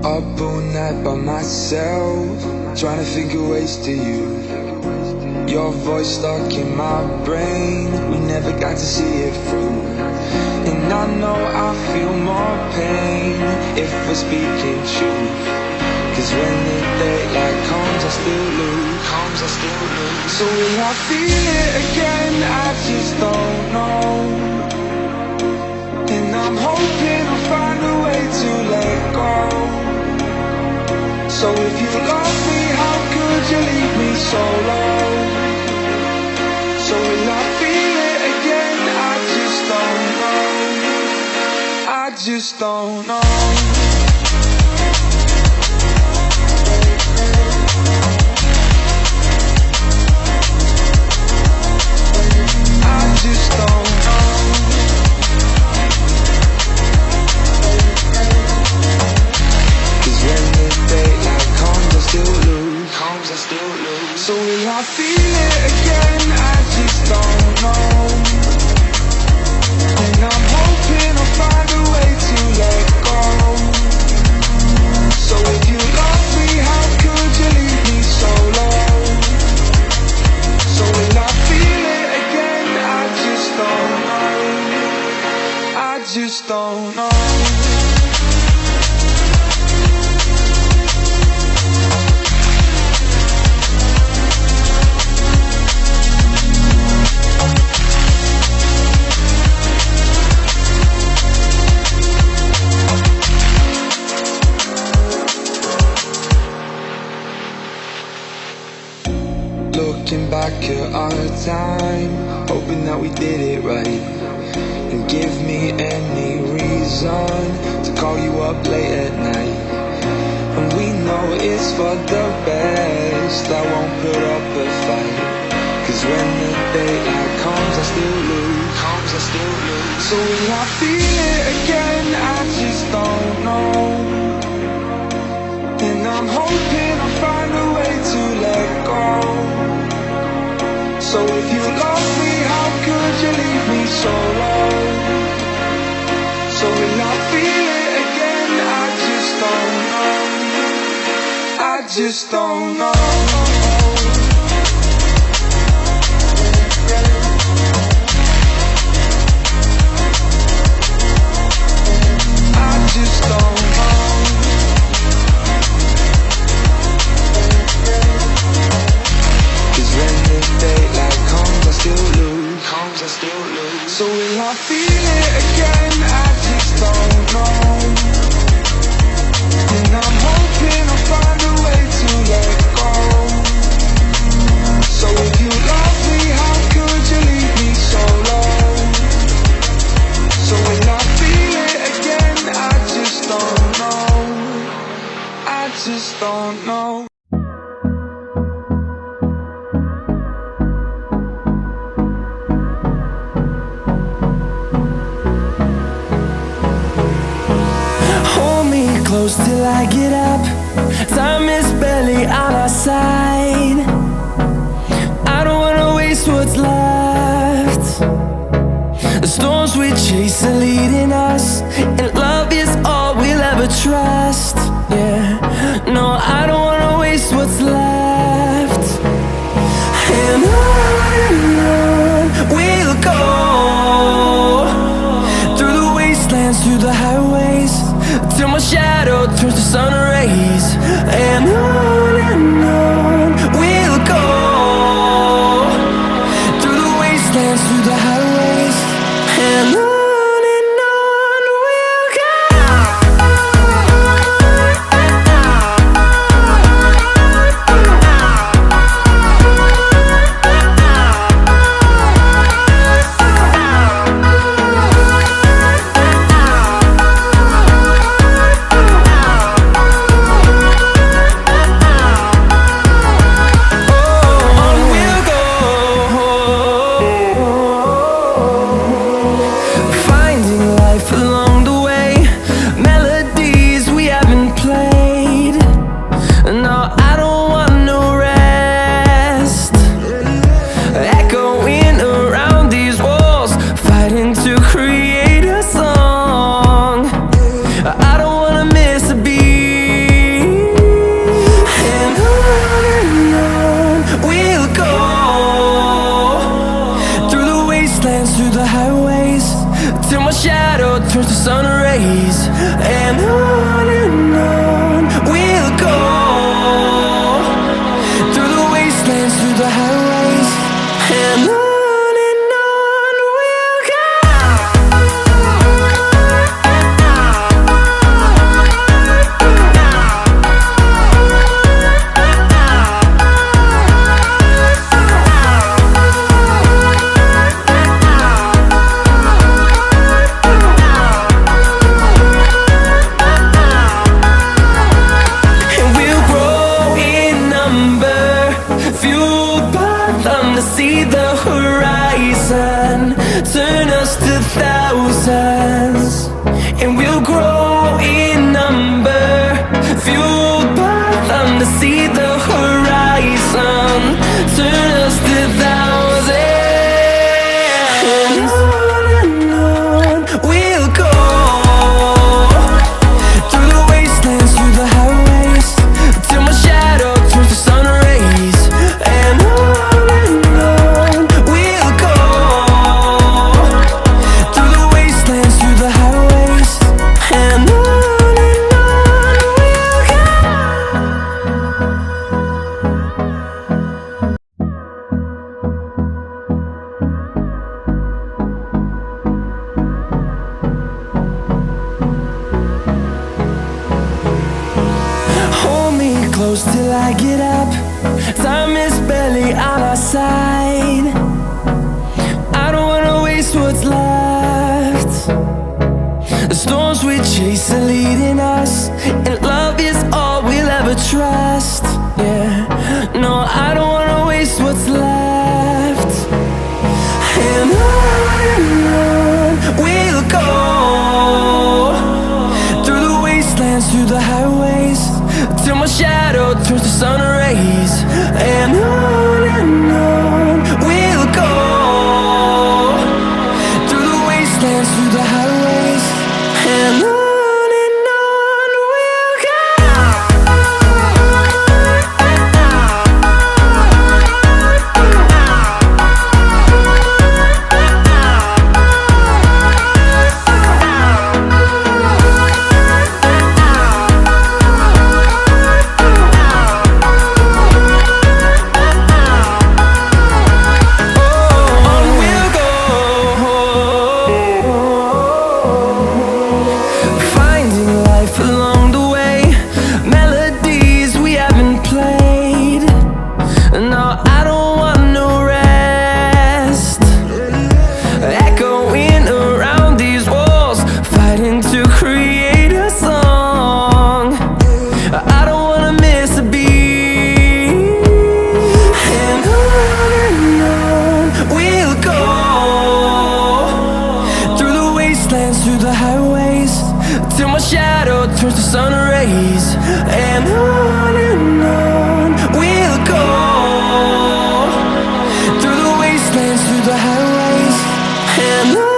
Up all night by myself, trying to think of ways to you. Your voice stuck in my brain, we never got to see it through. And I know I feel more pain if we're speaking truth. Cause when the daylight comes I still lose, So will I feel it again? I just don't know. And I'm hoping I'll find a way to let go. So if you love me, how could you leave me so low? So will I feel it again? I just don't know. I just don't know. I just don't know. Cause when the daylight comes I still lose, So will I feel it again? I just don't know. And I'm hoping I'll find a way to let go. So if you love me, how could you leave me so low? So will I feel it again? I just don't know. I just don't know. Looking back at our time, hoping that we did it right. And give me any reason to call you up late at night. And we know it's for the best, I won't put up a fight. Cause when the daylight comes I still lose, So will I feel it again? I just don't know. And I'm hoping I'll find a way to let go. So if you love me, how could you leave me so low? So will I feel it again? I just don't know. I just don't know. I just don't know. Cause when the daylight comes I still lose, So will I feel it again? I just don't know. And I'm hoping I'll find a way to let go. So if you love me, how could you leave me so low? So will I feel it again? I just don't know. I just don't know. Close till I get up. Time is barely on our side. I don't wanna waste what's left. The storms we chase are leading us, and love is all we'll ever trust. Yeah, no, I don't wanna waste what's left. And on we'll go, through the wastelands, through the highways, till my shadow turns to sun rays. And on we'll go, through the wastelands, through the highways. And on we'll go. rays, and on we'll go. Through the wastelands, through the highways, and on we'll go. See the horizon, turn us to thousands, and we'll grow in number, fueled by them to see the horizon, turn us to thousands, and on we'll go. Through the wastelands, through the highways, till my shadow turns to sun rays, and on we'll go. Through the wastelands, through the highways, and on we'll go. Hold me close till I get up. Time is barely on our side. I don't wanna waste what's left. The storms we chase are leading us, and love is all we'll ever trust. Yeah, no, I don't wanna waste what's left. And on we'll go. Through the wastelands, through the highways, till my shadow turns to sun rays, and on we'll go. Through the wastelands, through the highways, and on we'll go. Along the way, melodies we haven't played. No, I don't want no rest. Echoing around these walls, fighting to create a song. I don't wanna miss a beat. And on we'll go. Through the wastelands, through the highways, till my shadow turns to sun rays, and on we'll go. Through the wastelands, through the highways, and on